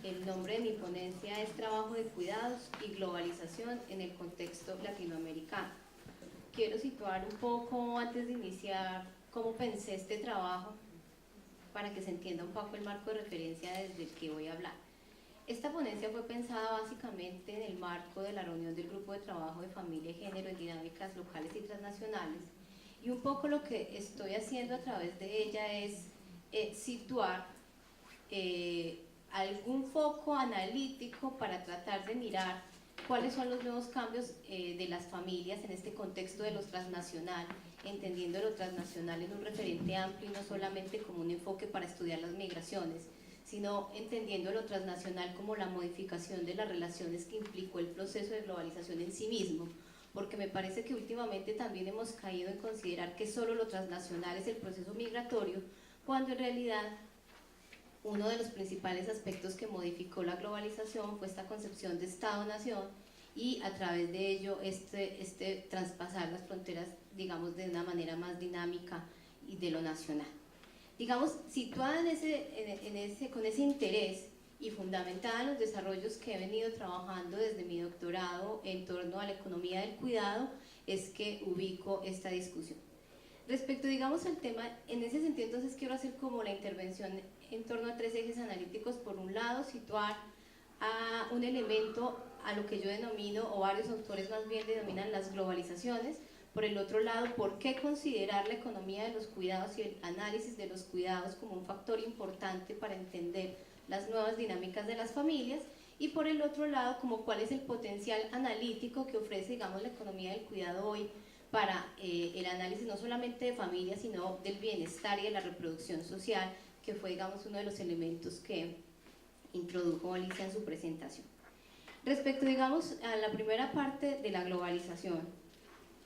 El nombre de mi ponencia es Trabajo de cuidados y globalización en el contexto latinoamericano. Quiero situar un poco, antes de iniciar, cómo pensé este trabajo para que se entienda un poco el marco de referencia desde el que voy a hablar. Esta ponencia fue pensada básicamente en el marco de la reunión del Grupo de Trabajo de Familia y Género en Dinámicas Locales y Transnacionales, y un poco lo que estoy haciendo a través de ella es situar algún foco analítico para tratar de mirar cuáles son los nuevos cambios de las familias en este contexto de lo transnacional, entendiendo lo transnacional en un referente amplio y no solamente como un enfoque para estudiar las migraciones, sino entendiendo lo transnacional como la modificación de las relaciones que implicó el proceso de globalización en sí mismo, porque me parece que últimamente también hemos caído en considerar que solo lo transnacional es el proceso migratorio, cuando en realidad uno de los principales aspectos que modificó la globalización fue esta concepción de Estado-Nación y a través de ello traspasar las fronteras, digamos, de una manera más dinámica y de lo nacional. Digamos, situada con ese interés y fundamentada en los desarrollos que he venido trabajando desde mi doctorado en torno a la economía del cuidado, es que ubico esta discusión. Respecto, digamos, al tema, en ese sentido, entonces quiero hacer como la intervención en torno a tres ejes analíticos. Por un lado, situar a un elemento a lo que yo denomino, o varios autores más bien denominan, las globalizaciones. Por el otro lado, por qué considerar la economía de los cuidados y el análisis de los cuidados como un factor importante para entender las nuevas dinámicas de las familias. Y por el otro lado, como cuál es el potencial analítico que ofrece, digamos, la economía del cuidado hoy para el análisis no solamente de familias, sino del bienestar y de la reproducción social, que fue, digamos, uno de los elementos que introdujo Alicia en su presentación. Respecto, digamos, a la primera parte de la globalización,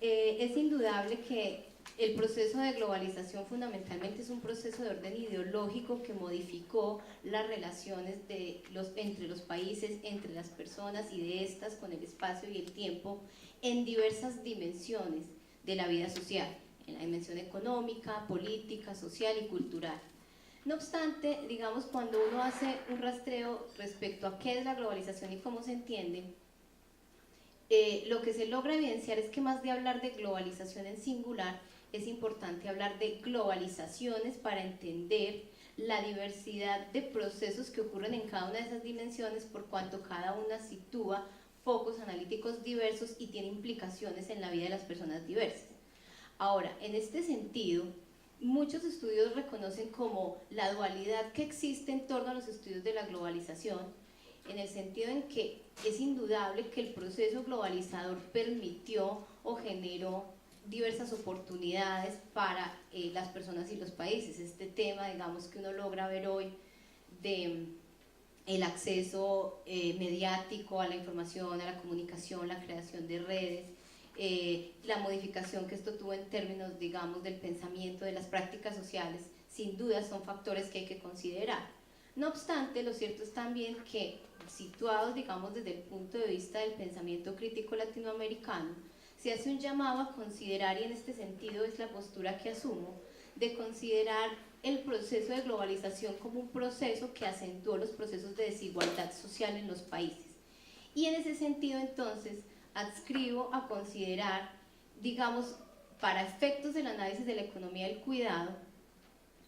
es indudable que el proceso de globalización fundamentalmente es un proceso de orden ideológico que modificó las relaciones entre los países, entre las personas y de estas con el espacio y el tiempo en diversas dimensiones de la vida social, en la dimensión económica, política, social y cultural. No obstante, digamos, cuando uno hace un rastreo respecto a qué es la globalización y cómo se entiende, lo que se logra evidenciar es que más de hablar de globalización en singular, es importante hablar de globalizaciones para entender la diversidad de procesos que ocurren en cada una de esas dimensiones, por cuanto cada una sitúa focos analíticos diversos y tiene implicaciones en la vida de las personas diversas. Ahora, en este sentido, muchos estudios reconocen como la dualidad que existe en torno a los estudios de la globalización, en el sentido en que es indudable que el proceso globalizador permitió o generó diversas oportunidades para las personas y los países. Este tema, digamos, que uno logra ver hoy de el acceso mediático a la información, a la comunicación, la creación de redes, la modificación que esto tuvo en términos, digamos, del pensamiento, de las prácticas sociales, sin duda son factores que hay que considerar. No obstante, lo cierto es también que, situados, digamos, desde el punto de vista del pensamiento crítico latinoamericano, se hace un llamado a considerar, y en este sentido es la postura que asumo, de considerar el proceso de globalización como un proceso que acentuó los procesos de desigualdad social en los países. Y en ese sentido, entonces, adscribo a considerar, digamos, para efectos del análisis de la economía del cuidado,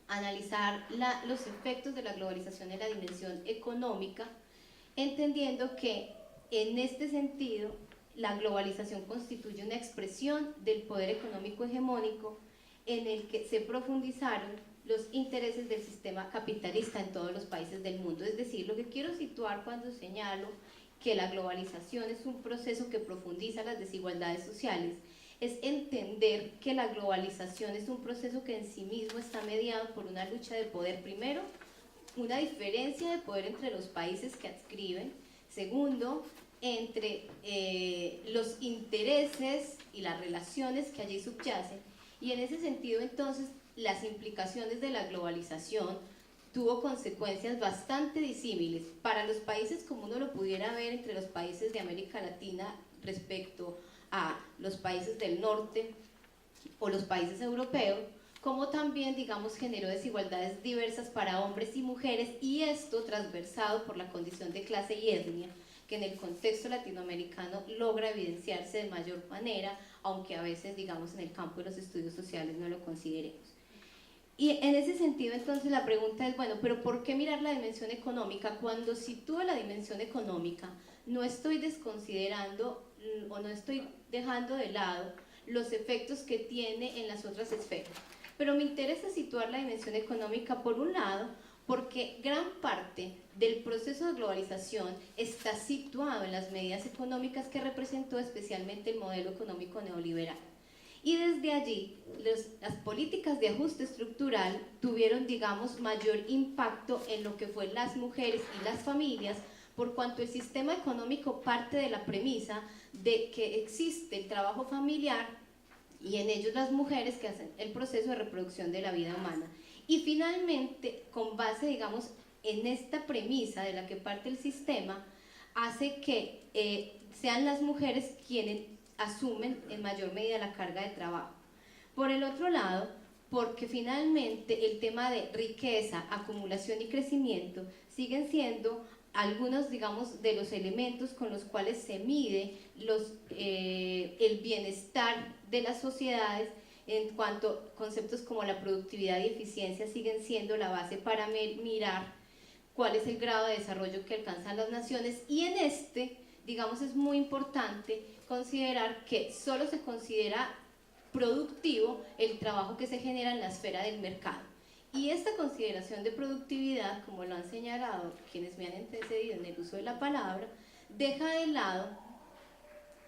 analizar los efectos de la globalización en la dimensión económica, entendiendo que en este sentido la globalización constituye una expresión del poder económico hegemónico en el que se profundizaron los intereses del sistema capitalista en todos los países del mundo. Es decir, lo que quiero situar cuando señalo que la globalización es un proceso que profundiza las desigualdades sociales, es entender que la globalización es un proceso que en sí mismo está mediado por una lucha de poder. Primero, una diferencia de poder entre los países que adscriben. Segundo, entre los intereses y las relaciones que allí subyacen. Y en ese sentido, entonces, las implicaciones de la globalización tuvo consecuencias bastante disímiles para los países, como uno lo pudiera ver entre los países de América Latina respecto a los países del norte o los países europeos, como también, digamos, generó desigualdades diversas para hombres y mujeres, y esto transversado por la condición de clase y etnia, que en el contexto latinoamericano logra evidenciarse de mayor manera, aunque a veces, digamos, en el campo de los estudios sociales no lo consideremos. Y en ese sentido, entonces, la pregunta es, bueno, pero ¿por qué mirar la dimensión económica? Cuando sitúo la dimensión económica, no estoy desconsiderando o no estoy dejando de lado los efectos que tiene en las otras esferas. Pero me interesa situar la dimensión económica por un lado, porque gran parte del proceso de globalización está situado en las medidas económicas que representó especialmente el modelo económico neoliberal. Y desde allí, las políticas de ajuste estructural tuvieron, digamos, mayor impacto en lo que fue las mujeres y las familias, por cuanto el sistema económico parte de la premisa de que existe el trabajo familiar y en ellos las mujeres que hacen el proceso de reproducción de la vida humana. Y finalmente, con base, digamos, en esta premisa de la que parte el sistema, hace que sean las mujeres quienes asumen en mayor medida la carga de trabajo. Por el otro lado, porque finalmente el tema de riqueza, acumulación y crecimiento siguen siendo algunos, digamos, de los elementos con los cuales se mide el bienestar de las sociedades, en cuanto a conceptos como la productividad y eficiencia siguen siendo la base para mirar cuál es el grado de desarrollo que alcanzan las naciones. Y en digamos, es muy importante considerar que solo se considera productivo el trabajo que se genera en la esfera del mercado. Y esta consideración de productividad, como lo han señalado quienes me han antecedido en el uso de la palabra, deja de lado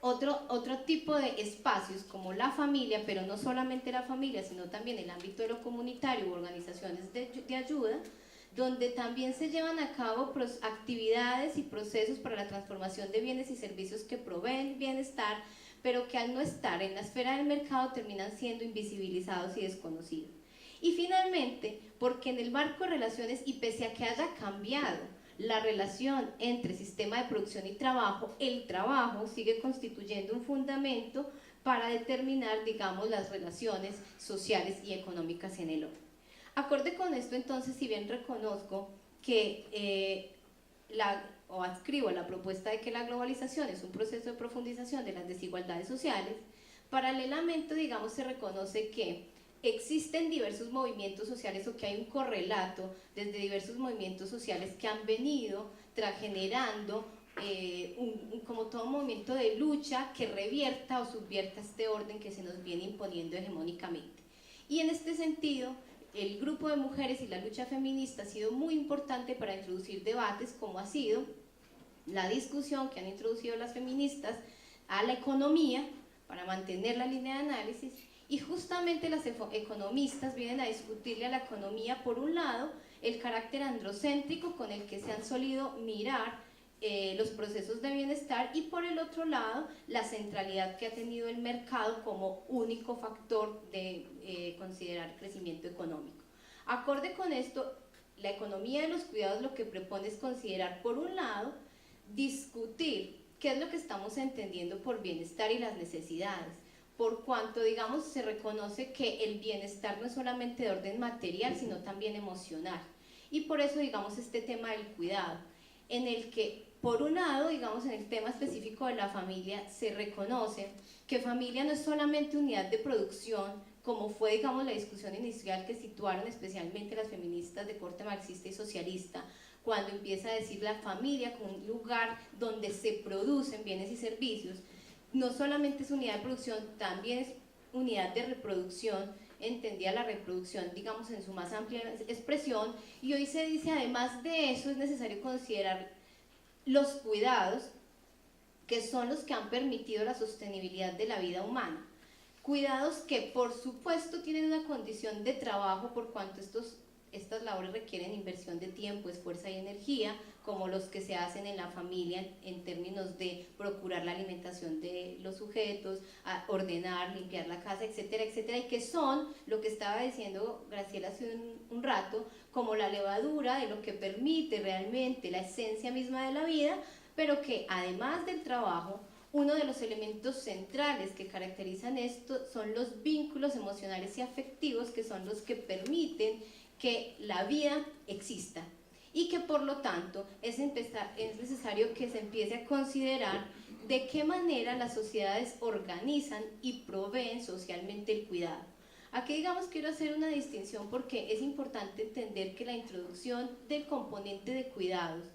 otro tipo de espacios como la familia, pero no solamente la familia, sino también el ámbito de lo comunitario u organizaciones de ayuda, donde también se llevan a cabo actividades y procesos para la transformación de bienes y servicios que proveen bienestar, pero que al no estar en la esfera del mercado terminan siendo invisibilizados y desconocidos. Y finalmente, porque en el marco de relaciones, y pese a que haya cambiado la relación entre sistema de producción y trabajo, el trabajo sigue constituyendo un fundamento para determinar, digamos, las relaciones sociales y económicas en el orden. Acorde con esto, entonces, si bien reconozco que o adscribo a la propuesta de que la globalización es un proceso de profundización de las desigualdades sociales, paralelamente, digamos, se reconoce que existen diversos movimientos sociales o que hay un correlato desde diversos movimientos sociales que han venido generando como todo movimiento de lucha que revierta o subvierta este orden que se nos viene imponiendo hegemónicamente. Y en este sentido, el grupo de mujeres y la lucha feminista ha sido muy importante para introducir debates, como ha sido la discusión que han introducido las feministas a la economía para mantener la línea de análisis, y justamente las economistas vienen a discutirle a la economía, por un lado, el carácter androcéntrico con el que se han solido mirar los procesos de bienestar, y por el otro lado, la centralidad que ha tenido el mercado como único factor de considerar crecimiento económico. Acorde con esto, la economía de los cuidados lo que propone es considerar, por un lado, discutir qué es lo que estamos entendiendo por bienestar y las necesidades, por cuanto, digamos, se reconoce que el bienestar no es solamente de orden material, sino también emocional. Y por eso, digamos, este tema del cuidado, en el que, por un lado, digamos, en el tema específico de la familia, se reconoce que familia no es solamente unidad de producción, como fue, digamos, la discusión inicial que situaron especialmente las feministas de corte marxista y socialista, cuando empieza a decir la familia como un lugar donde se producen bienes y servicios. No solamente es unidad de producción, también es unidad de reproducción, entendía la reproducción, digamos, en su más amplia expresión, y hoy se dice, además de eso, es necesario considerar los cuidados, que son los que han permitido la sostenibilidad de la vida humana. Cuidados que, por supuesto, tienen una condición de trabajo, por cuanto estas labores requieren inversión de tiempo, esfuerzo y energía, como los que se hacen en la familia en términos de procurar la alimentación de los sujetos, ordenar, limpiar la casa, etcétera, etcétera, y que son, lo que estaba diciendo Graciela hace un rato, como la levadura de lo que permite realmente la esencia misma de la vida, pero que además del trabajo Uno de los elementos centrales que caracterizan esto son los vínculos emocionales y afectivos, que son los que permiten que la vida exista, y que por lo tanto es necesario que se empiece a considerar de qué manera las sociedades organizan y proveen socialmente el cuidado. Aquí, digamos, quiero hacer una distinción porque es importante entender que la introducción del componente de cuidados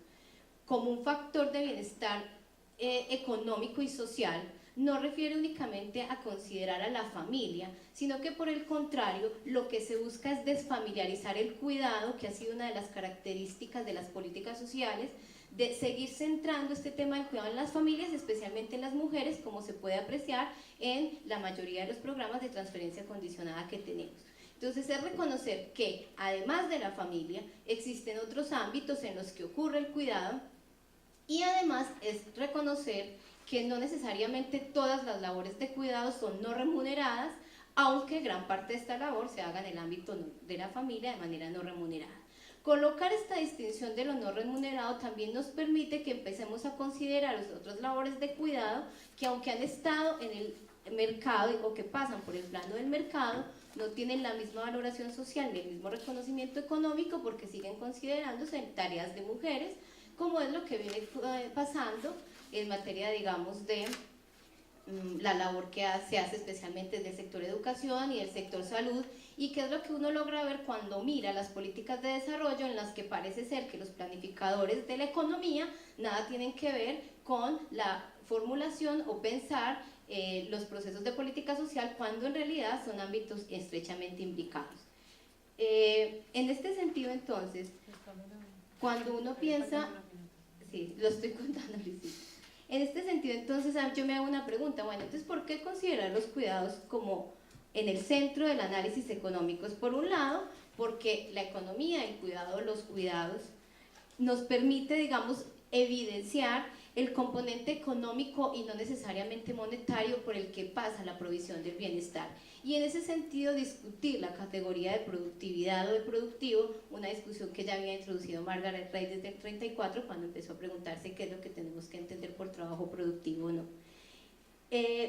como un factor de bienestar económico y social no refiere únicamente a considerar a la familia, sino que por el contrario lo que se busca es desfamiliarizar el cuidado, que ha sido una de las características de las políticas sociales, de seguir centrando este tema del cuidado en las familias, especialmente en las mujeres, como se puede apreciar en la mayoría de los programas de transferencia condicionada que tenemos. Entonces es reconocer que además de la familia existen otros ámbitos en los que ocurre el cuidado, y además es reconocer que no necesariamente todas las labores de cuidado son no remuneradas, aunque gran parte de esta labor se haga en el ámbito de la familia de manera no remunerada. Colocar esta distinción de lo no remunerado también nos permite que empecemos a considerar las otras labores de cuidado que, aunque han estado en el mercado o que pasan por el plano del mercado, no tienen la misma valoración social ni el mismo reconocimiento económico porque siguen considerándose en tareas de mujeres, como es lo que viene pasando en materia, digamos, de la labor que se hace especialmente desde el sector educación y el sector salud, y que es lo que uno logra ver cuando mira las políticas de desarrollo en las que parece ser que los planificadores de la economía nada tienen que ver con la formulación o pensar los procesos de política social, cuando en realidad son ámbitos estrechamente imbricados. En este sentido, entonces, cuando uno piensa, sí, lo estoy contando, Luisita. En este sentido, entonces, yo me hago una pregunta, bueno, entonces, ¿por qué considerar los cuidados como en el centro del análisis económico? Por un lado, porque la economía, el cuidado, los cuidados, nos permite, digamos, evidenciar el componente económico y no necesariamente monetario por el que pasa la provisión del bienestar. Y en ese sentido discutir la categoría de productividad o de productivo, una discusión que ya había introducido Margaret Rey desde el 34, cuando empezó a preguntarse qué es lo que tenemos que entender por trabajo productivo o no.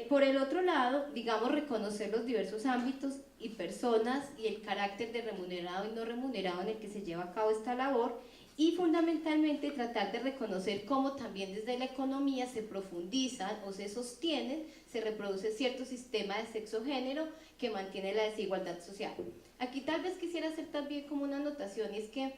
Por el otro lado, digamos, reconocer los diversos ámbitos y personas y el carácter de remunerado y no remunerado en el que se lleva a cabo esta labor, y fundamentalmente tratar de reconocer cómo también desde la economía se profundizan o se sostienen, se reproduce cierto sistema de sexo-género que mantiene la desigualdad social. Aquí tal vez quisiera hacer también como una anotación, y es que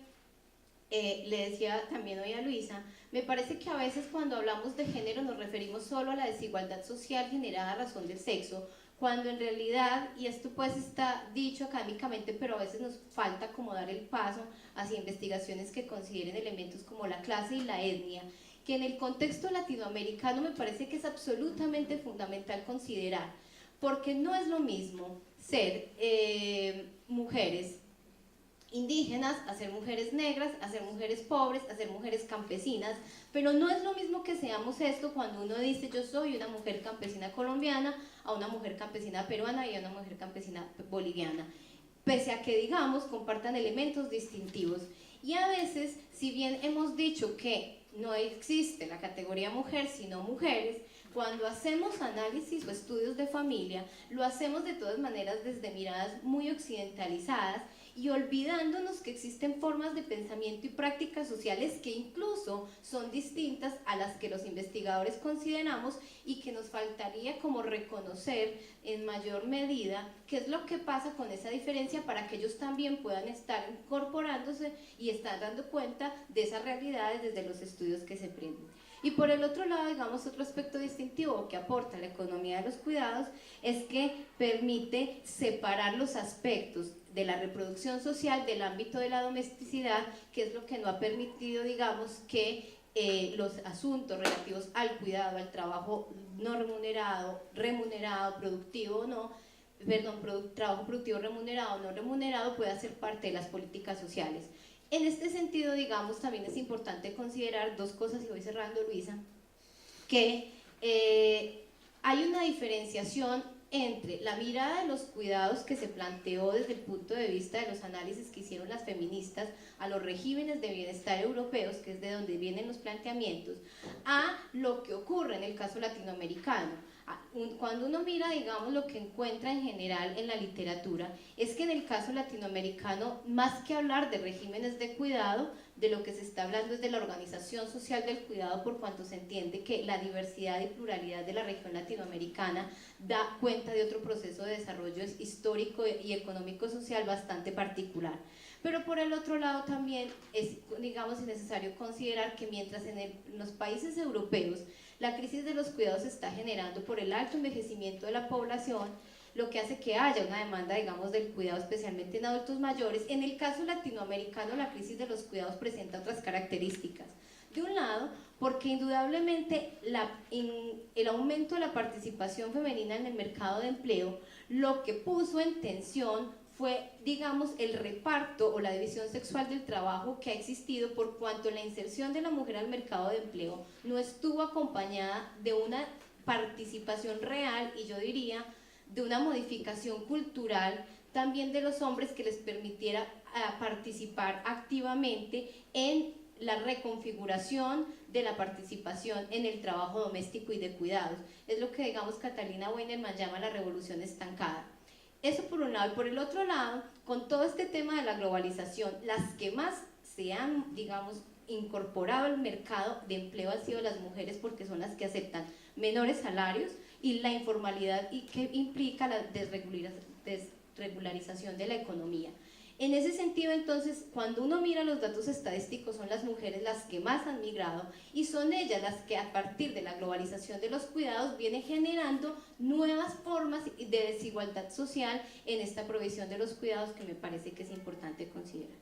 le decía también hoy a Luisa, me parece que a veces cuando hablamos de género nos referimos solo a la desigualdad social generada a razón del sexo, cuando en realidad, y esto pues está dicho académicamente, pero a veces nos falta como dar el paso hacia investigaciones que consideren elementos como la clase y la etnia, que en el contexto latinoamericano me parece que es absolutamente fundamental considerar, porque no es lo mismo ser mujeres indígenas, a ser mujeres negras, a ser mujeres pobres, a ser mujeres campesinas, pero no es lo mismo que seamos esto cuando uno dice yo soy una mujer campesina colombiana, a una mujer campesina peruana y a una mujer campesina boliviana, pese a que, digamos, compartan elementos distintivos. Y a veces, si bien hemos dicho que no existe la categoría mujer sino mujeres, cuando hacemos análisis o estudios de familia, lo hacemos de todas maneras desde miradas muy occidentalizadas y olvidándonos que existen formas de pensamiento y prácticas sociales que incluso son distintas a las que los investigadores consideramos, y que nos faltaría como reconocer en mayor medida qué es lo que pasa con esa diferencia para que ellos también puedan estar incorporándose y estar dando cuenta de esas realidades desde los estudios que se prenden. Y por el otro lado, digamos, otro aspecto distintivo que aporta la economía de los cuidados es que permite separar los aspectos de la reproducción social del ámbito de la domesticidad, que es lo que no ha permitido, digamos, que los asuntos relativos al cuidado, al trabajo no remunerado, remunerado, productivo o no, trabajo productivo remunerado o no remunerado, pueda ser parte de las políticas sociales. En este sentido, digamos, también es importante considerar dos cosas, y voy cerrando, Luisa, que hay una diferenciación entre la mirada de los cuidados que se planteó desde el punto de vista de los análisis que hicieron las feministas a los regímenes de bienestar europeos, que es de donde vienen los planteamientos, a lo que ocurre en el caso latinoamericano. Cuando uno mira, digamos, lo que encuentra en general en la literatura, es que en el caso latinoamericano, más que hablar de regímenes de cuidado, de lo que se está hablando es de la organización social del cuidado, por cuanto se entiende que la diversidad y pluralidad de la región latinoamericana da cuenta de otro proceso de desarrollo histórico y económico-social bastante particular. Pero por el otro lado también es, digamos, necesario considerar que mientras en los países europeos la crisis de los cuidados se está generando por el alto envejecimiento de la población, lo que hace que haya una demanda, digamos, del cuidado, especialmente en adultos mayores. En el caso latinoamericano, la crisis de los cuidados presenta otras características. De un lado, porque indudablemente el aumento de la participación femenina en el mercado de empleo, lo que puso en tensión fue, digamos, el reparto o la división sexual del trabajo que ha existido, por cuanto la inserción de la mujer al mercado de empleo no estuvo acompañada de una participación real, y yo diría de una modificación cultural también de los hombres que les permitiera participar activamente en la reconfiguración de la participación en el trabajo doméstico y de cuidados. Es lo que, digamos, Catalina Weinerman llama la revolución estancada. Eso por un lado. Y por el otro lado, con todo este tema de la globalización, las que más se han, digamos, incorporado al mercado de empleo han sido las mujeres, porque son las que aceptan menores salarios y la informalidad, y que implica la desregularización de la economía. En ese sentido, entonces, cuando uno mira los datos estadísticos, son las mujeres las que más han migrado, y son ellas las que, a partir de la globalización de los cuidados, vienen generando nuevas formas de desigualdad social en esta provisión de los cuidados, que me parece que es importante considerar.